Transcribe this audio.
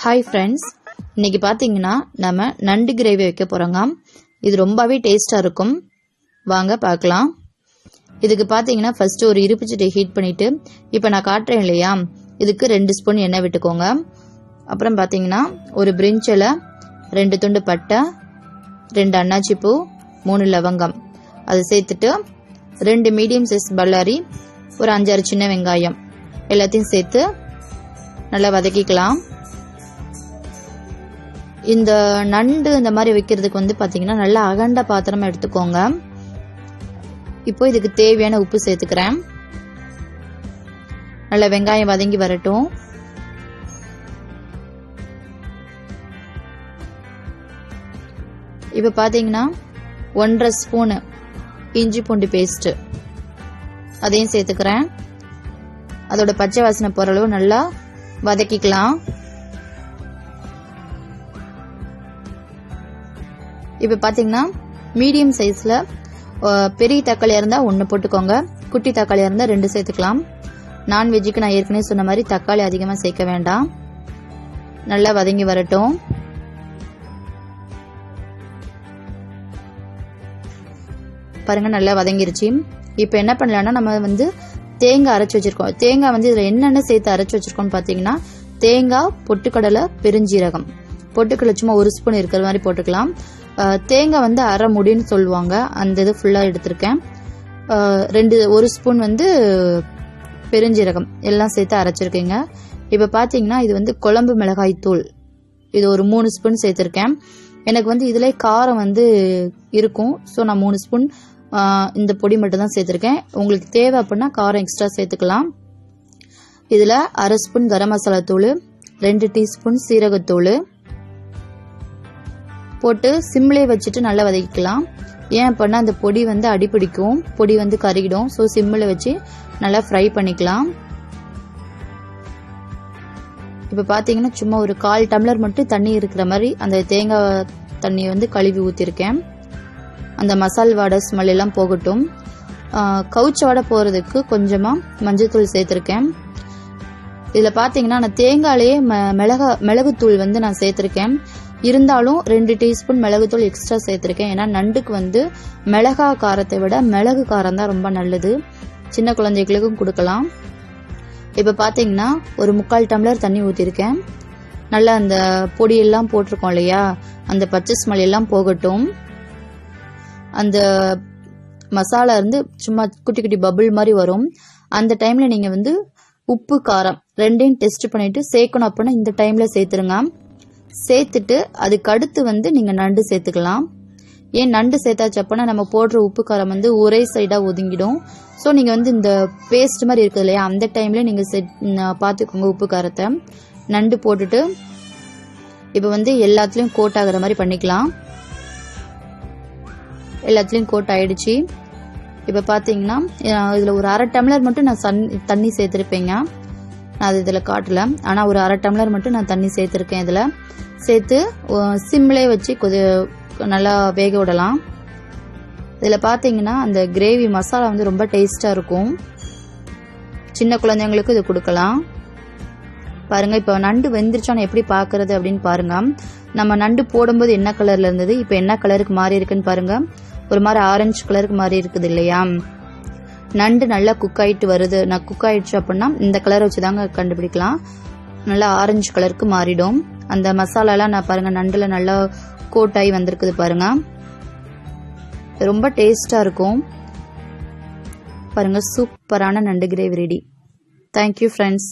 Hi friends, இன்னைக்கு பார்த்தீங்கன்னா நம்ம நண்டு கிரேவி வைக்க போகிறோங்க. இது ரொம்பவே டேஸ்ட்டாக இருக்கும். வாங்க பார்க்கலாம். இதுக்கு பார்த்தீங்கன்னா ஃபஸ்ட்டு ஒரு இருப்பு சட்டியை ஹீட் பண்ணிவிட்டு, இப்போ நான் காட்டுறேன் இல்லையா, இதுக்கு 2 ஸ்பூன் எண்ணெய் விட்டுக்கோங்க. அப்புறம் பார்த்தீங்கன்னா ஒரு பிரிஞ்சில் 2 துண்டு பட்டை, 2 அன்னாச்சி பூ, 3 லவங்கம் அதை சேர்த்துட்டு 2 மீடியம் சைஸ் பல்லாரி, ஒரு 5-6 சின்ன வெங்காயம் எல்லாத்தையும் சேர்த்து நல்லா வதக்கிக்கலாம். இந்த நண்டு இந்த மாதிரி வைக்கிறதுக்கு வந்து பார்த்தீங்கன்னா நல்லா அகண்ட பாத்திரமா எடுத்துக்கோங்க. இப்போ இதுக்கு தேவையான உப்பு சேர்த்துக்கிறேன். நல்லா வெங்காயம் வதங்கி வரட்டும். இப்போ பார்த்தீங்கன்னா 1.5 ஸ்பூனு இஞ்சி பூண்டு பேஸ்ட் அதையும் சேர்த்துக்கிறேன். அதோட பச்சை வாசனை போகிற அளவு நல்லா வதக்கிக்கலாம். இப்போ பார்த்தீங்கன்னா மீடியம் சைஸில் பெரிய தக்காளியாக இருந்தால் 1 போட்டுக்கோங்க, குட்டி தக்காளியாக இருந்தால் 2 சேர்த்துக்கலாம். நான்வெஜ்ஜுக்கு நான் ஏற்கனவே சொன்ன மாதிரி தக்காளி அதிகமாக சேர்க்க வேண்டாம். நல்லா வதங்கி வரட்டும். பாருங்க நல்லா வதங்கிருச்சு. இப்போ என்ன பண்ணலாம்னா, நம்ம வந்து தேங்காய் அரைச்சி வச்சிருக்கோம். தேங்காய் வந்து இதில் என்னென்ன சேர்த்து அரைச்சி வச்சிருக்கோம்னு பார்த்தீங்கன்னா, தேங்காய், பொட்டுக்கடலை, பெருஞ்சீரகம், பொட்டுக்கடலை சும்மா 1 ஸ்பூன் இருக்கிற மாதிரி போட்டுக்கலாம். தேங்காய் வந்து அரை முடின்னு சொல்லுவாங்க, அந்த இது ஃபுல்லாக எடுத்திருக்கேன். 1 ஸ்பூன் வந்து பெருஞ்சீரகம் எல்லாம் சேர்த்து அரைச்சிருக்கேங்க. இப்போ பார்த்தீங்கன்னா இது வந்து குழம்பு மிளகாய் தூள், இது ஒரு 3 ஸ்பூன் சேர்த்துருக்கேன். எனக்கு வந்து இதில் காரம் வந்து இருக்கும், ஸோ நான் 3 ஸ்பூன் இந்த பொடி மட்டும் தான் சேர்த்துருக்கேன். உங்களுக்கு தேவை அப்படின்னா காரம் எக்ஸ்ட்ரா சேர்த்துக்கலாம். இதில் 1/2 ஸ்பூன் கரம் மசாலா தூள், 2 டீஸ்பூன் சீரகத்தூள் போட்டு சிம்லே வச்சுட்டு நல்லா வதக்கிக்கலாம். ஏன் அப்படின்னா அந்த பொடி வந்து அடிப்பிடிக்கும், பொடி வந்து கருகிடும். ஸோ சிம்மில் வச்சு நல்லா ஃப்ரை பண்ணிக்கலாம். இப்போ பார்த்தீங்கன்னா சும்மா ஒரு 1/4 டம்ளர் மட்டும் தண்ணி இருக்கிற மாதிரி அந்த தேங்காய் தண்ணி வந்து கழுவி ஊற்றிருக்கேன். அந்த மசால் வாடை ஸ்மெல் எல்லாம் போகட்டும். கவுச்ச வாடை போகிறதுக்கு கொஞ்சமாக மஞ்சள்தூள் சேர்த்துருக்கேன். இதில் பார்த்தீங்கன்னா நான் தேங்காயிலேயே மிளகுத்தூள் வந்து நான் சேர்த்துருக்கேன். இருந்தாலும் 2 டீஸ்பூன் மிளகுத்தூள் எக்ஸ்ட்ரா சேர்த்துருக்கேன். ஏன்னா நண்டுக்கு வந்து மிளகா காரத்தை விட மிளகு காரம் தான் ரொம்ப நல்லது. சின்ன குழந்தைகளுக்கும் கொடுக்கலாம். இப்போ பார்த்தீங்கன்னா ஒரு 3/4 டம்ளர் தண்ணி ஊற்றிருக்கேன். நல்லா அந்த பொடியெல்லாம் போட்டிருக்கோம் இல்லையா, அந்த பச்சை ஸ்மெல் எல்லாம் போகட்டும். அந்த மசாலா இருந்து சும்மா குட்டி குட்டி பபுள் மாதிரி வரும். அந்த டைம்ல நீங்க வந்து உப்பு காரம் 2ஐயும் டெஸ்ட் பண்ணிட்டு சேர்க்கணும் அப்படின்னா இந்த டைம்ல சேர்த்துருங்க. சேர்த்துட்டு அதுக்கு அடுத்து வந்து நீங்க நண்டு சேர்த்துக்கலாம். ஏன் நண்டு சேர்த்தாச்சு அப்படின்னா நம்ம போடுற உப்பு காரம் வந்து ஒரே சைடா ஒதுங்கிடும். ஸோ நீங்க வந்து இந்த பேஸ்ட் மாதிரி இருக்குது இல்லையா, அந்த டைம்ல நீங்க பார்த்துக்கோங்க உப்பு காரத்தை. நண்டு போட்டுட்டு இப்போ வந்து எல்லாத்துலயும் கோட் ஆகிற மாதிரி பண்ணிக்கலாம். எல்லாத்துலயும் கோட் ஆயிடுச்சு. இப்போ பார்த்தீங்கன்னா இதில் ஒரு 1/2 டம்ளர் மட்டும் நான் தண்ணி சேர்த்துருப்பேங்க. நான் அது இதில் காட்டல, ஆனால் ஒரு 1/2 டம்ளர் மட்டும் நான் தண்ணி சேர்த்துருக்கேன். இதில் சேர்த்து சிம்லே வச்சு நல்லா வேக விடலாம். இதில் பார்த்தீங்கன்னா அந்த கிரேவி மசாலா வந்து ரொம்ப டேஸ்டாக இருக்கும். சின்ன குழந்தைங்களுக்கு இது கொடுக்கலாம். பாருங்க இப்போ நண்டு வெந்துருச்சான்னு எப்படி பார்க்கறது அப்படின்னு பாருங்க. நம்ம நண்டு போடும்போது என்ன கலர்ல இருந்தது, இப்போ என்ன கலருக்கு மாறி இருக்குன்னு பாருங்க. ஒரு மாதிரி ஆரஞ்சு கலருக்கு மாறி இருக்குது இல்லையா. நண்டு நல்லா குக் ஆயிட்டு வருது. நான் குக் ஆயிடுச்சு அப்படின்னா இந்த கலரை வச்சுதாங்க கண்டுபிடிக்கலாம். நல்லா ஆரஞ்சு கலருக்கு மாறிடும். அந்த மசாலாலாம் நான் பாருங்க நண்டுல நல்லா கோட்டாகி வந்திருக்குது பாருங்க. ரொம்ப டேஸ்டா இருக்கும். பாருங்க சூப்பரான நண்டு கிரேவி ரெடி. Thank you friends.